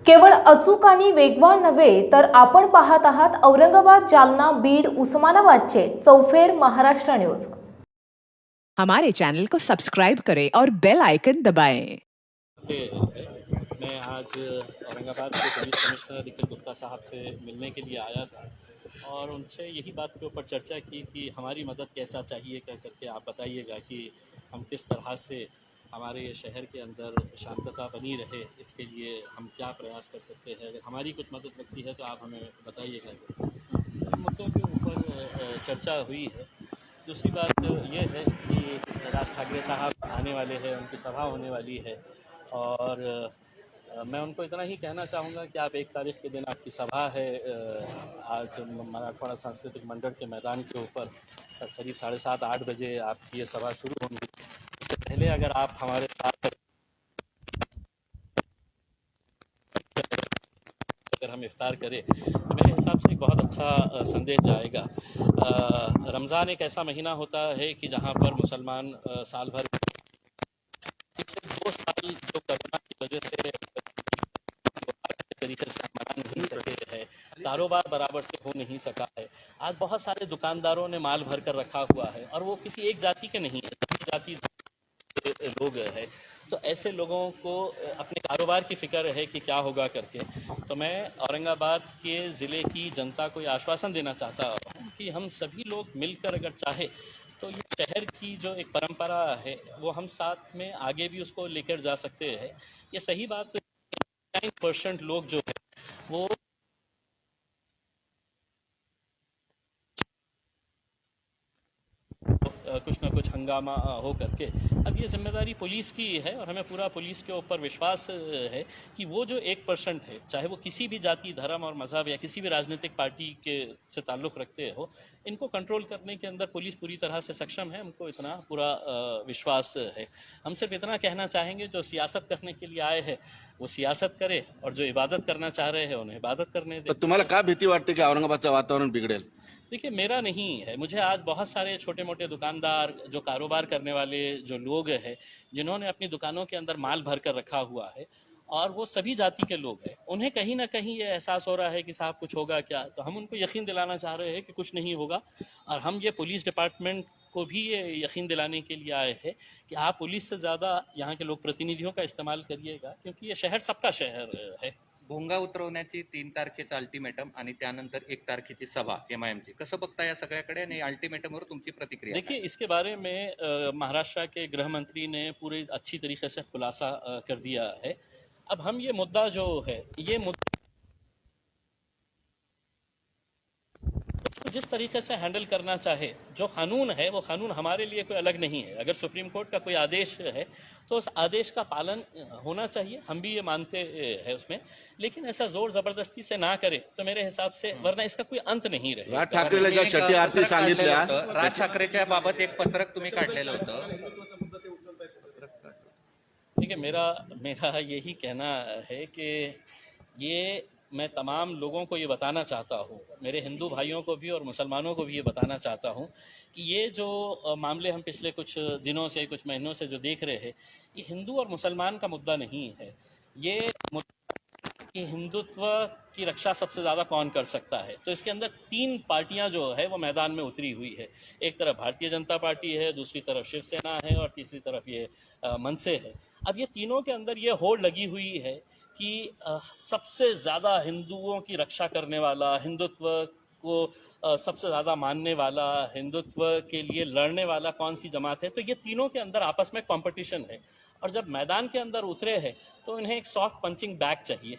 केवळ अचूक आणि वेगवान नव्हे तर आपण पाहत आहात औरंगाबाद, जालना, बीड, उस्मानाबादचे चौफेर महाराष्ट्र न्यूज। हमारे चैनल को सब्सक्राइब करें और बेल आइकन दबाएं। मैं आज औरंगाबाद के पुलिस कमिश्नर निखिल गुप्ता साहब से मिलने के लिए आया था और उनसे यही बात के ऊपर चर्चा की कि हमारी मदद कैसा चाहिए क्या करके आप बताइएगा कि हम किस तरह से हमारे ये शहर के अंदर शांतता बनी रहे, इसके लिए हम क्या प्रयास कर सकते हैं। अगर हमारी कुछ मदद लगती है तो आप हमें बताइएगा। इन मुद्दों के ऊपर चर्चा हुई है। दूसरी बात ये है कि राज ठाकरे साहब आने वाले हैं, उनकी सभा होने वाली है और मैं उनको इतना ही कहना चाहूँगा कि आप 1 तारीख के दिन आपकी सभा है आज मराठवाड़ा सांस्कृतिक मंडल के मैदान के ऊपर करीब 7:30-8 बजे आपकी ये सभा शुरू होगी। इससे पहले अगर आप हमारे साथ अगर हम इफ्तार करें तो मेरे हिसाब से एक बहुत अच्छा संदेश जाएगा। रमज़ान एक ऐसा महीना होता है कि जहाँ पर मुसलमान साल भर 2 साल जो कोरोना की वजह से तरीके से मना नहीं सके है, कारोबार बराबर से हो नहीं सका है। आज बहुत सारे दुकानदारों ने माल भर कर रखा हुआ है और वो किसी एक जाति के नहीं है, सभी जाति लोग है। तो ऐसे लोगों को अपने कारोबार की फिक्र है कि क्या होगा करके। तो मैं औरंगाबाद के ज़िले की जनता को ये आश्वासन देना चाहता हूँ कि हम सभी लोग मिलकर अगर चाहे तो ये शहर की जो एक परंपरा है वो हम साथ में आगे भी उसको लेकर जा सकते हैं। ये सही बात 9% लोग जो है वो कुछ ना कुछ हंगामा हो करके। अब ये जिम्मेदारी पुलिस की है और हमें पूरा पुलिस के ऊपर विश्वास है कि वो जो 1% है, चाहे वो किसी भी जाति, धर्म और मजहब या किसी भी राजनीतिक पार्टी के से ताल्लुक़ रखते हो, इनको कंट्रोल करने के अंदर पुलिस पूरी तरह से सक्षम है। हमको इतना पूरा विश्वास है। हम सिर्फ इतना कहना चाहेंगे जो सियासत करने के लिए आए हैं वो सियासत करे और जो इबादत करना चाह रहे हैं उन्हें इबादत करने दे। तुम्हाला का भीती वाटते की औरंगाबादचं वातावरण बिघडेल? देखिए, मेरा नहीं है। मुझे आज बहुत सारे छोटे मोटे दुकानदार, जो कारोबार करने वाले जो लोग हैं, जिन्होंने अपनी दुकानों के अंदर माल भर कर रखा हुआ है और वो सभी जाति के लोग हैं, उन्हें कहीं ना कहीं ये एहसास हो रहा है कि साहब कुछ होगा क्या। तो हम उनको यकीन दिलाना चाह रहे हैं कि कुछ नहीं होगा और हम ये पुलिस डिपार्टमेंट को भी ये यकीन दिलाने के लिए आए हैं कि आप पुलिस से ज़्यादा यहाँ के लोक प्रतिनिधियों का इस्तेमाल करिएगा, क्योंकि ये शहर सबका शहर है। भोंगा उतरवण्याची 3 तारखेचं अल्टिमेटम आणि त्यानंतर 1 तारखेची सभा एमआयएमची, कसं बघता या सगळ्याकडे आणि अल्टिमेटमवर तुमची प्रतिक्रिया? देखिए, इसके बारे में महाराष्ट्र के गृह मंत्री ने पूरी अच्छी तरीके से खुलासा कर दिया है। अब हम ये मुद्दा जो है, ये मुद्दा जिस तरीके से हैंडल करना चाहे, जो कानून है वो कानून हमारे लिए कोई अलग नहीं है। अगर सुप्रीम कोर्ट का कोई आदेश है तो उस आदेश का पालन होना चाहिए, हम भी ये मानते हैं उसमें, लेकिन ऐसा जोर जबरदस्ती से ना करे तो मेरे हिसाब से, वरना इसका कोई अंत नहीं रहेगा। राज ठाकरेला ज्या छठी आरती सांगितल्या, राज ठाकरेच्या बाबत एक पत्रक तुम्ही काढलेलं होतं। देखिए, मेरा यही कहना है कि ये मैं तमाम लोगों को ये बताना चाहता हूँ, मेरे हिंदू भाइयों को भी और मुसलमानों को भी ये बताना चाहता हूँ कि ये जो मामले हम पिछले कुछ दिनों से, कुछ महीनों से जो देख रहे हैं, ये हिंदू और मुसलमान का मुद्दा नहीं है। ये मुद्दा कि हिंदुत्व की रक्षा सबसे ज़्यादा कौन कर सकता है। तो इसके अंदर 3 पार्टियां जो है वो मैदान में उतरी हुई है। एक तरफ भारतीय जनता पार्टी है, दूसरी तरफ शिवसेना है और तीसरी तरफ ये मनसे है। अब ये तीनों के अंदर ये होड़ लगी हुई है कि सबसे ज़्यादा हिंदुओं की रक्षा करने वाला, हिंदुत्व को सबसे ज़्यादा मानने वाला, हिंदुत्व के लिए लड़ने वाला कौन सी जमात है। तो ये तीनों के अंदर आपस में कंपटीशन है और जब मैदान के अंदर उतरे हैं तो इन्हें एक सॉफ्ट पंचिंग बैग चाहिए,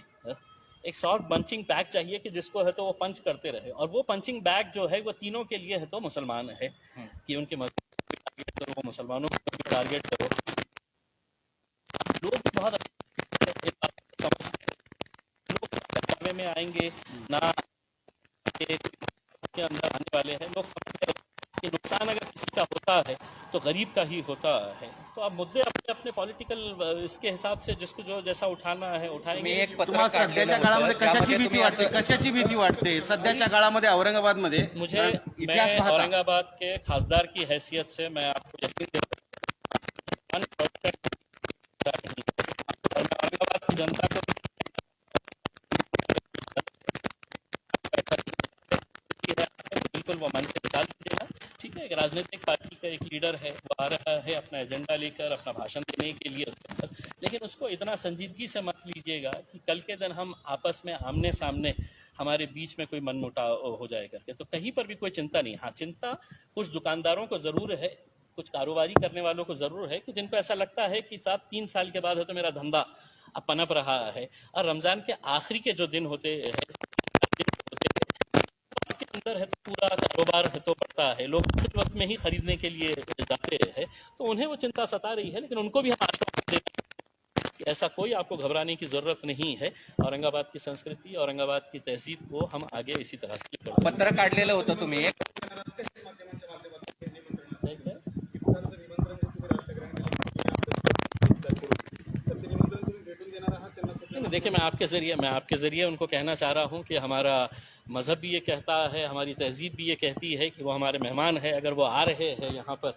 एक सॉफ्ट पंचिंग बैग चाहिए कि जिसको है तो वो पंच करते रहे। और वो पंचिंग बैग जो है वो तीनों के लिए है तो मुसलमान है कि उनके मजहब को टारगेट करो, मुसलमानों को भी टारगेट करो। लोग भी बहुत अच्छे समझते हैं, लोग में आएंगे ना के अंदर आने वाले हैं। लोग समझते हैं कि नुकसान अगर किसी का होता है तो गरीब का ही होता है। तो अब मुद्दे अपने अपने पॉलिटिकल इसके हिसाब से जिसको जो जैसा उठाना है उठाएंगे। तुम्हाला सध्याच्या काळामध्ये कशाची भीती वाटते? कशाची भीती वाटते सध्याच्या काळामध्ये औरंगाबादमध्ये? मुझे इतिहास मैं औरंगाबाद के खासदार की हैसियत से मैं आपको यकीन देता हूं और मैं औरंगाबाद की जनता को बिल्कुल वो मन से निकाल दीजिएगा। ठीक है, एक राजनीतिक पार्टी का एक लीडर है, वो आ रहा है अपना एजेंडा लेकर, अपना भाषण देने के लिए उसके अंदर, लेकिन उसको इतना संजीदगी से मत लीजिएगा कि कल के दिन हम आपस में आमने सामने हमारे बीच में कोई मनमुटाव हो जाए करके। तो कहीं पर भी कोई चिंता नहीं। हाँ, चिंता कुछ दुकानदारों को ज़रूर है, कुछ कारोबारी करने वालों को ज़रूर है कि जिनको ऐसा लगता है कि साहब 3 साल के बाद है तो मेरा धंधा अब पनप रहा है, और रमज़ान के आखिरी के जो दिन होते हैं के अंदर है तो पूरा कारोबार है तो बढ़ता है, लोग उस वक्त में ही खरीदने के लिए जाते हैं, तो उन्हें वो चिंता सता रही है। लेकिन उनको भी हम आश्वासन देते हैं कि ऐसा कोई आपको घबराने की ज़रूरत नहीं है। औरंगाबाद की संस्कृति, औरंगाबाद की तहजीब को हम आगे इसी तरह से लेकर पत्र काढलेलं होतं तुम्ही एक देखिए, मैं आपके ज़रिए उनको कहना चाह रहा हूँ कि हमारा मज़हब भी ये कहता है, हमारी तहजीब भी ये कहती है कि वो हमारे मेहमान है। अगर वो आ रहे हैं यहाँ पर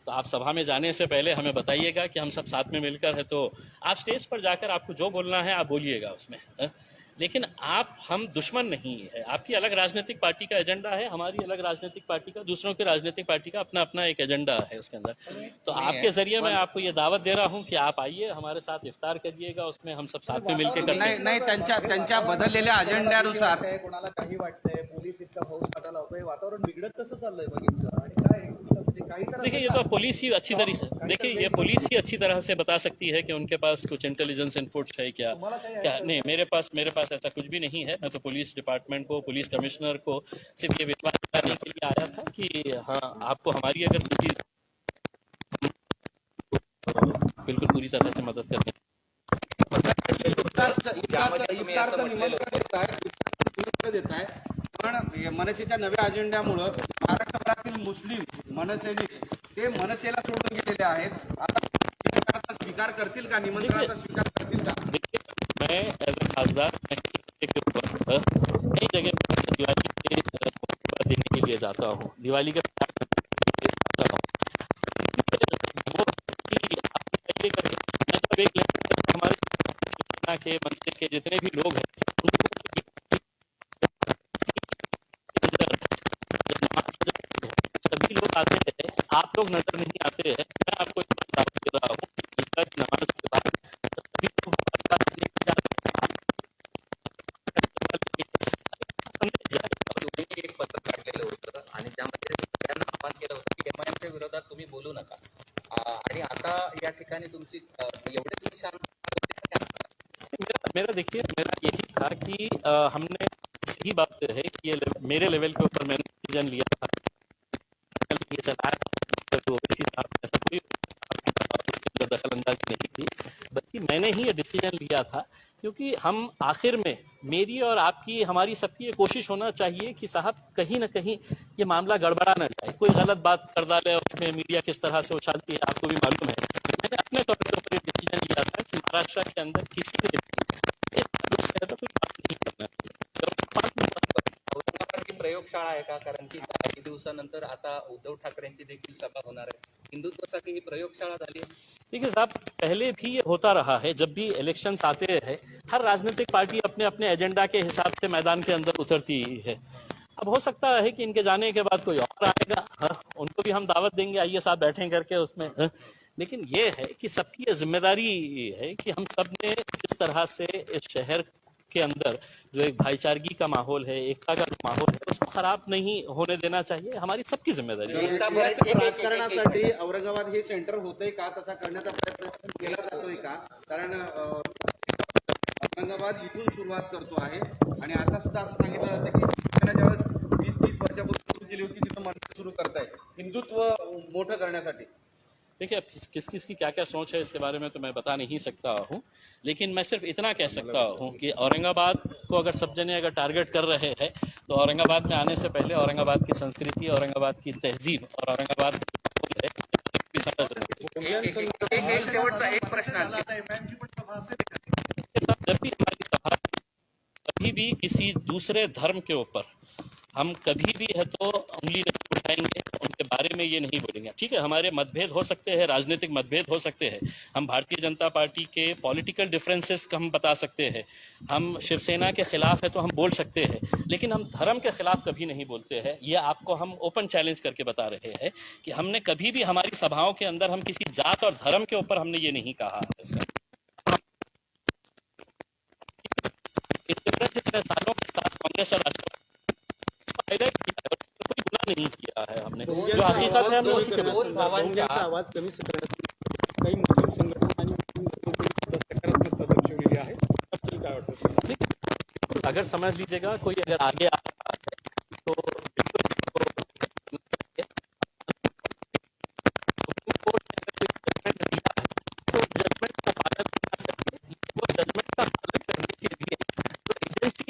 तो आप सभा में जाने से पहले हमें बताइएगा कि हम सब साथ में मिलकर है, तो आप स्टेज पर जाकर आपको जो बोलना है आप बोलिएगा उसमें, लेकिन हम दुश्मन नहीं है। आपकी अलग राजनीतिक पार्टी का एजेंडा है, हमारी अलग राजनीतिक पार्टी का, दूसरों की राजनीतिक पार्टी का अपना अपना एक एजेंडा है उसके अंदर। तो आपके जरिए मैं आपको ये दावत दे रहा हूँ कि आप आइए, हमारे साथ इफ्तार करिएगा, उसमें हम सब साथ में मिलकर करते हैं। नाही त्यांच्या बदललेल्या अजेंड्यानुसार कोणाला काही वाटतंय, पोलीस इतका फौज फाटा लावतोय, वातावरण बिघडत कसं चाललंय बघितलं आणि काय म्हणजे काही तर देखिए, ये तो पुलिस ही अच्छी तरह से अच्छी तरह से बता सकती है कि उनके पास कुछ इंटेलिजेंस इनपुट्स है क्या नहीं। मेरे पास ऐसा कुछ भी नहीं है। मैं तो पुलिस डिपार्टमेंट को, पुलिस कमिश्नर को सिर्फ ये विश्वास करने के लिए आया था कि हाँ, आपको हमारी अगर बिल्कुल पूरी तरह से मदद करनी। इफ्तारचं निमंत्रण देत आहे, पण मनसेच्या नव्या अजेंड्यामुळं महाराष्ट्रभरातील मुस्लिम मनसेनी ते मनसेला सोडून गेलेले आहेत। आता स्वीकार करतील का, निमंत्रणाचा स्वीकार करतील का? देखिए, मैं एज ए खासदार कई जगह दिवाली के देने के लिए जाता हूँ, दिवाली के हमारे सेना के, मनसे के जितने भी लोग हैं सभी लोग आते हैं, आप लोग नजर नहीं आते हैं। मैं आपको इस बात दावत दे रहा हूँ कि नमाज के बाद सभी लोग एक पत्र काढलेलं होतं आणि त्यामध्ये त्यांना आवाहन केलं होतं की एमआयएमच्या विरोधात तुम्ही बोलू नका, आणि आता या ठिकाणी तुमची एवढे तुम्ही शांत। मेरा यही था कि हमने सही बात है कि ये मेरे लेवल के ऊपर मैंने डिसीजन लिया था, ये चलाया तो ऐसा कोई दखल अंदाजी नहीं थी, बल्कि मैंने ही ये डिसीजन लिया था क्योंकि हम आखिर में मेरी और आपकी, हमारी सबकी ये कोशिश होना चाहिए कि साहब कहीं ना कहीं ये मामला गड़बड़ा ना जाए, कोई गलत बात कर डाले, उसमें मीडिया किस तरह से उछालती है आपको भी मालूम है। मैंने अपने तौर पर ऊपर डिसीजन लिया था कि महाराष्ट्र के अंदर किसी ने तो कोई बात नहीं करना। औरंगाबाद की प्रयोगशाळा आहे का? कारण की काही दिवसानंतर आता उद्धव ठाकरेंची देखील सभा होणार आहे, हिंदुत्वासाठी ही प्रयोगशाळा झाली आहे। देखिए साहब, पहले भी ये होता रहा है, जब भी इलेक्शंस आते हैं हर राजनीतिक पार्टी अपने अपने एजेंडा के हिसाब से मैदान के अंदर उतरती है। अब हो सकता है कि इनके जाने के बाद कोई और आएगा, उनको भी हम दावत देंगे, आइए साहब बैठें करके उसमें। लेकिन ये है कि सबकी ये जिम्मेदारी है कि हम सब ने किस तरह से इस शहर के अंदर जो एक भाईचारगी का माहौल है, एकता का माहौल है, उसको खराब नहीं होने देना चाहिए, हमारी सबकी जिम्मेदारी है। राजकारणासाठी औरंगाबाद हे सेंटर होतंय का, तसा करण्याचा प्रयत्न केला जातोय का? कारण औरंगाबाद इथून सुरुवात करतो आहे आणि आता सुद्धा असं सांगितलं जातं की शिवसेना ज्यावेळेस 20-30 वर्षापूर्वी सुरू केली होती तिथं मनसे सुरू करताय हिंदुत्व मोठं करण्यासाठी। देखिए, किस किस की क्या क्या सोच है इसके बारे में तो मैं बता नहीं सकता हूँ, लेकिन मैं सिर्फ इतना कह सकता हूँ कि औरंगाबाद को अगर सब जने अगर टारगेट कर रहे हैं तो औरंगाबाद में आने से पहले औरंगाबाद की संस्कृति, औरंगाबाद की तहजीब और औरंगाबाद एक शेवटचा एक प्रश्न, जब भी हमारी सभा, कभी भी किसी दूसरे धर्म के ऊपर हम कभी भी है तो उंगली नहीं उठाएंगे, उनके बारे बारे में ये नहीं बोलेंगे। ठीक है, हमारे मतभेद हो सकते हैं, राजनीतिक मतभेद हो सकते हैं, हम भारतीय जनता पार्टी के पॉलिटिकल डिफरेंसेस का हम बता सकते हैं, हम शिवसेना के खिलाफ है तो हम बोल सकते हैं, लेकिन हम धर्म के खिलाफ कभी नहीं बोलते हैं। ये आपको हम ओपन चैलेंज करके बता रहे हैं कि हमने कभी भी हमारी सभाओं के अंदर हम किसी जात और धर्म के ऊपर हमने ये नहीं कहा है। इसका इतने सालों के साथ कांग्रेस और राष्ट्रवादी कोई गुनाह नहीं किया है हमने, जो हकीकत है हमने उसी के दोन भावांच्या आवाज कमी करण्यासाठी काही मुस्लिम संघटना आणि मुस्लिम लोकांनी सकारात्मकता दर्शवलेली आहे. आपल्याला काय वाटतं? अगर समझ लीजिएगा कोई अगर आगे आ रहा है तो बिल्कुल इसको सुप्रीम कोर्ट ने अगर कोई जजमेंट दिया है तो जजमेंट का पालन करना चाहिए। वो जजमेंट का पालन करने के लिए तो एजेंसी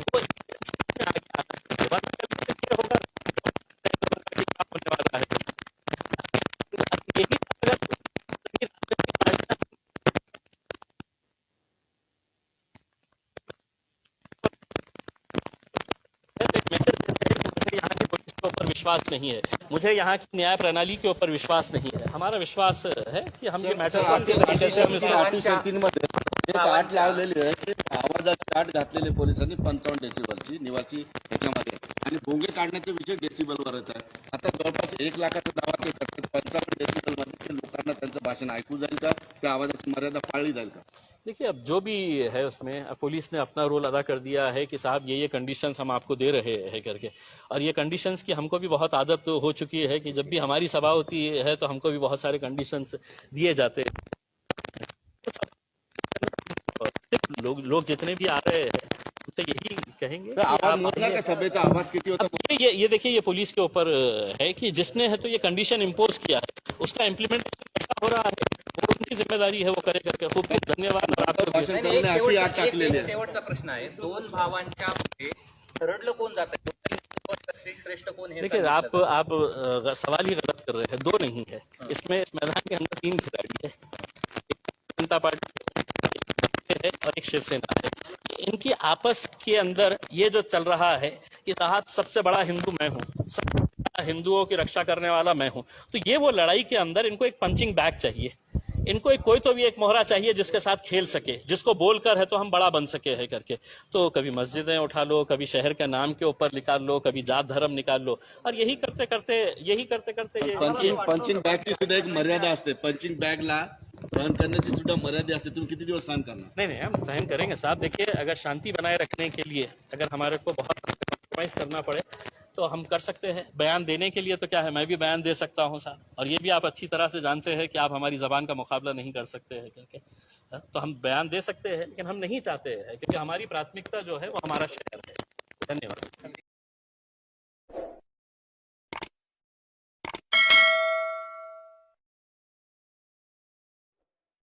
वो एजेंसी में आगे आना चाहिए। वरना ये होगा होने वाला है। यही अगर सभी राजनीतिक पार्टियां एक मैसेज देते हैं कि मुझे यहाँ की पुलिस के ऊपर विश्वास नहीं है, मुझे यहाँ की न्याय प्रणाली के ऊपर विश्वास नहीं है। हमारा विश्वास है कि हम ये मैटर तरीके से हम इसको ऑफिसर 3 मध्ये एक आठ लावलेली आहे की आवाजाची आठ घातलेली पोलिसांनी 55 डेसिबलची निवासी ह्याच्यामध्ये, आणि भोंगे काढण्याचे विषय डेसिबलवरच आहे. आता जवळपास 1 लाखाचा दावा ते करतात. 55 डेसिबल मध्ये लोकांना त्यांचं भाषण ऐकू जाईल का, त्या आवाजाची मर्यादा पाळली जाईल का? देखिए, अब जो भी है उसमें पुलिस ने अपना रोल अदा कर दिया है कि साहब ये कंडीशंस हम आपको दे रहे हैं करके, और ये कंडीशंस की हमको भी बहुत आदत हो चुकी है कि जब भी हमारी सभा होती है तो हमको भी बहुत सारे कंडीशंस दिए जाते हैं। लोग जितने भी आ रहे हैं उनसे यही कहेंगे कि आवाज आप मोजणार आइए। का? सभेचा आवाज किती होता? अब ये देखिए, ये पुलिस के ऊपर है कि जिसने है तो ये कंडीशन इम्पोज किया है, उसका इम्प्लीमेंटेशन कैसा हो रहा है वो उनकी जिम्मेदारी है, वो करे करके। खूब खूब धन्यवाद। और आपको भी। भाषण नाही, एक करणे अशी आठ शेवटचा टाकलेली आहे. शेवटचा प्रश्न आहे. दोन भावांच्या मध्ये ठरडलं कोण जात आहे? श्रेष्ठ कोण हे देखिए, सांगितलं जातं. आप सवाल ही गलत कर रहे हैं। दो नहीं है इसमें, इस मैदान के अंदर 3 खिलाड़ी है, एक जनता पार्टी है और एक शिवसेना है। इनकी आपस के अंदर ये जो चल रहा है कि साहब सबसे बड़ा हिंदू मैं हूँ, सबसे बड़ा हिंदुओं की रक्षा करने वाला मैं हूँ, तो ये वो लड़ाई के अंदर इनको एक पंचिंग बैग चाहिए, इनको एक कोई तो भी एक मोहरा चाहिए जिसके साथ खेल सके, जिसको बोलकर है तो हम बड़ा बन सके है करके। तो कभी मस्जिदें उठा लो, कभी शहर के नाम के ऊपर निकाल लो, कभी जात धर्म निकाल लो, और यही करते करते ये पंचिंग बॅगची सुद्धा एक मर्यादा असते. पंचिंग बॅगला सहन करण्याची सुद्धा मर्यादा असते. तुम्ही किती दिवस सहन करणार? नहीं, हम सहन करेंगे साहब। देखिए, अगर शांति बनाए रखने के लिए अगर हमारे को बहुत कॉम्प्रोमाइज करना पड़े तो हम कर सकते हैं। बयान देने के लिए तो क्या है, मैं भी बयान दे सकता हूं साहब, और ये भी आप अच्छी तरह से जानते हैं कि आप हमारी जबान का मुकाबला नहीं कर सकते हैं करके। तो हम बयान दे सकते हैं, लेकिन हम नहीं चाहते हैं, क्योंकि हमारी प्राथमिकता जो है वो हमारा शहर है।